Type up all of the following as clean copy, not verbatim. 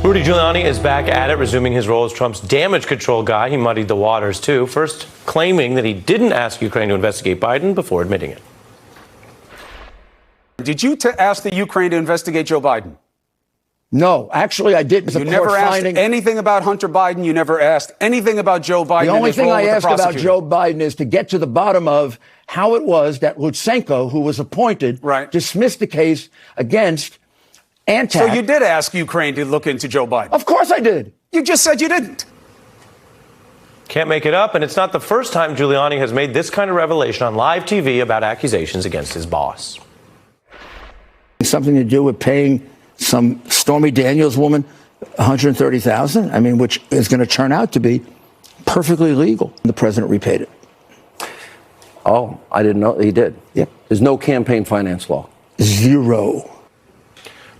Rudy Giuliani is back at it, resuming his role as Trump's damage control guy. He muddied the waters, too, first claiming that he didn't ask Ukraine to investigate Biden before admitting it. Did you ask the Ukraine to investigate Joe Biden? No, actually, I didn't. You never asked anything about Hunter Biden. You never asked anything about Joe Biden. The only thing I asked about Joe Biden is to get to the bottom of how it was that Lutsenko, who was appointed, dismissed the case against Antak. So you did ask Ukraine to look into Joe Biden? Of course I did. You just said you didn't. Can't make it up, and it's not the first time Giuliani has made this kind of revelation on live TV about accusations against his boss. Something to do with paying some Stormy Daniels woman $130,000, I mean, which is going to turn out to be perfectly legal. The president repaid it. Oh, I didn't know he did. Yeah. There's no campaign finance law. Zero.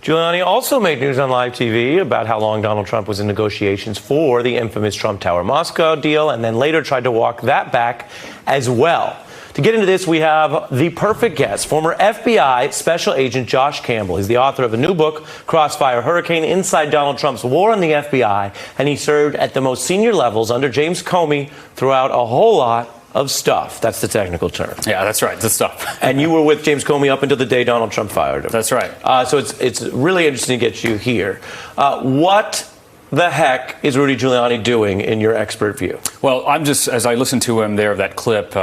Giuliani also made news on live TV about how long Donald Trump was in negotiations for the infamous Trump Tower Moscow deal, and then later tried to walk that back as well. To get into this, we have the perfect guest, former FBI Special Agent Josh Campbell. He's the author of a new book, Crossfire Hurricane, Inside Donald Trump's War on the FBI, and he served at the most senior levels under James Comey throughout a whole lot of stuff. That's the technical term. Yeah, that's right. The stuff. And you were with James Comey up until the day Donald Trump fired him. That's right. So it's really interesting to get you here. What the heck is Rudy Giuliani doing in your expert view? Well, I'm just, as I listen to him there, that clip,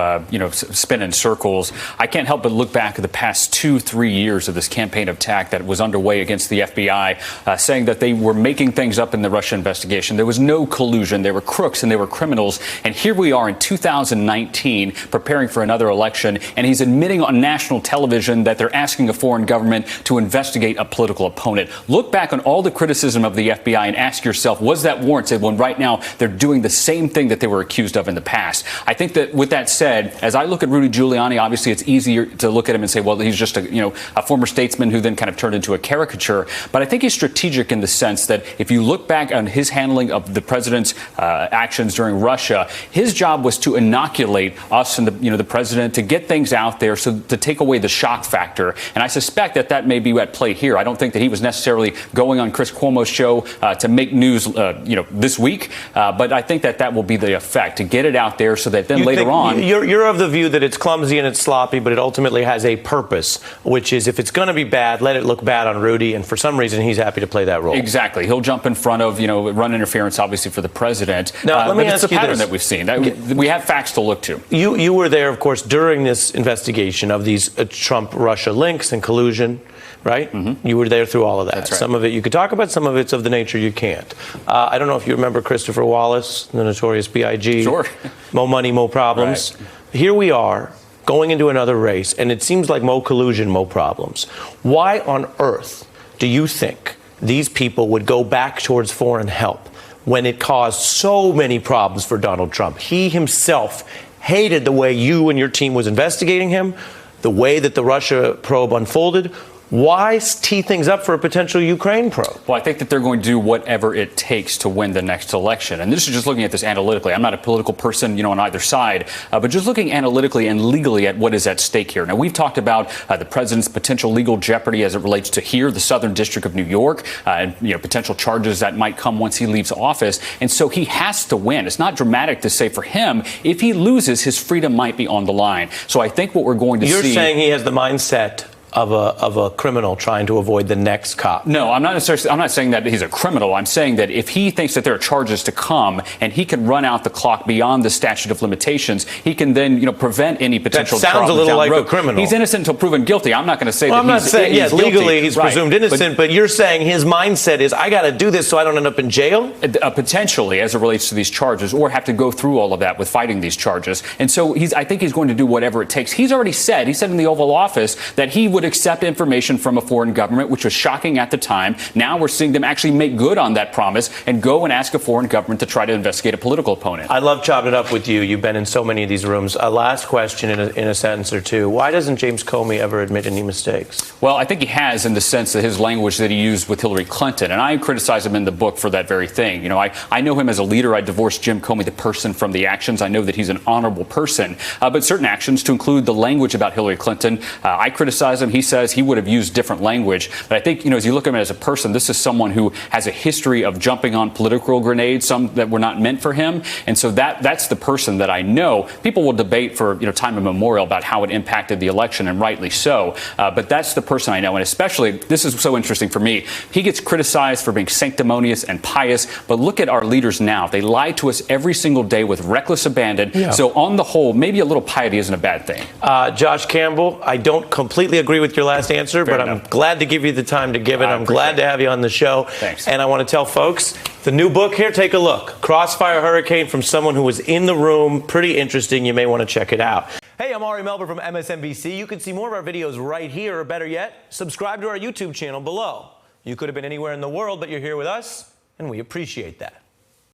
spin in circles, I can't help but look back at the past 2-3 years of this campaign of attack that was underway against the FBI, saying that they were making things up in the Russia investigation. There was no collusion. They were crooks and they were criminals. And here we are in 2019 preparing for another election. And he's admitting on national television that they're asking a foreign government to investigate a political opponent. Look back on all the criticism of the FBI and ask yourself, was that warranted when right now they're doing the same thing that they were accused of in the past? I think that with that said, as I look at Rudy Giuliani, obviously it's easier to look at him and say, well, he's just a former statesman who then kind of turned into a caricature. But I think he's strategic in the sense that if you look back on his handling of the president's actions during Russia, his job was to inoculate us and the president, to get things out there, so to take away the shock factor. And I suspect that may be at play here. I don't think that he was necessarily going on Chris Cuomo's show to make news this week, but I think that will be the effect, to get it out there so that then later on... You're of the view that it's clumsy and it's sloppy, but it ultimately has a purpose, which is if it's going to be bad, let it look bad on Rudy, and for some reason he's happy to play that role. Exactly. He'll jump in front of, run interference, obviously, for the president. Now, let me ask you this. It's a pattern that we've seen. We have facts to look to. You were there, of course, during this investigation of these Trump-Russia links and collusion, right? Mm-hmm. You were there through all of that. That's right. Some of it you could talk about, some of it's of the nature you can't. I don't know if you remember Christopher Wallace, the notorious B.I.G. Sure. Mo money, mo problems. Right. Here we are going into another race, and it seems like mo collusion, mo problems. Why on earth do you think these people would go back towards foreign help when it caused so many problems for Donald Trump? He himself hated the way you and your team was investigating him, the way that the Russia probe unfolded. Why tee things up for a potential Ukraine probe? Well, I think that they're going to do whatever it takes to win the next election. And this is just looking at this analytically. I'm not a political person, on either side, but just looking analytically and legally at what is at stake here. Now, we've talked about the president's potential legal jeopardy as it relates to here, the Southern District of New York, and potential charges that might come once he leaves office. And so he has to win. It's not dramatic to say for him, if he loses, his freedom might be on the line. So I think what we're going to see... You're saying he has the mindset of a criminal trying to avoid the next cop. No, I'm not saying that he's a criminal. I'm saying that if he thinks that there are charges to come and he can run out the clock beyond the statute of limitations, he can then, prevent any potential That sounds a little like a criminal. He's innocent until proven guilty. I'm not going to say I'm not saying, yes, guilty. legally he's presumed innocent, but you're saying his mindset is, I got to do this so I don't end up in jail? Potentially, as it relates to these charges, or have to go through all of that with fighting these charges. And so I think he's going to do whatever it takes. He said in the Oval Office that he would accept information from a foreign government, which was shocking at the time. Now we're seeing them actually make good on that promise and go and ask a foreign government to try to investigate a political opponent. I love chopping it up with you. You've been in so many of these rooms. A last question in a sentence or two. Why doesn't James Comey ever admit any mistakes? Well, I think he has, in the sense that his language that he used with Hillary Clinton, and I criticize him in the book for that very thing. I know him as a leader. I divorced Jim Comey, the person, from the actions. I know that he's an honorable person, but certain actions, to include the language about Hillary Clinton, I criticize him. he says he would have used different language. But I think, as you look at him as a person, this is someone who has a history of jumping on political grenades, some that were not meant for him. And so that's the person that I know. People will debate for, time immemorial about how it impacted the election, and rightly so. But that's the person I know. And especially, this is so interesting for me. He gets criticized for being sanctimonious and pious. But look at our leaders now. They lie to us every single day with reckless abandon. Yeah. So on the whole, maybe a little piety isn't a bad thing. Josh Campbell, I don't completely agree with your last answer, but I'm glad to give you the time to give it. I'm glad to have you on the show. Thanks. And I want to tell folks, the new book here, take a look. Crossfire Hurricane, from someone who was in the room. Pretty interesting. You may want to check it out. Hey, I'm Ari Melber from MSNBC. You can see more of our videos right here, or better yet, subscribe to our YouTube channel below. You could have been anywhere in the world, but you're here with us, and we appreciate that.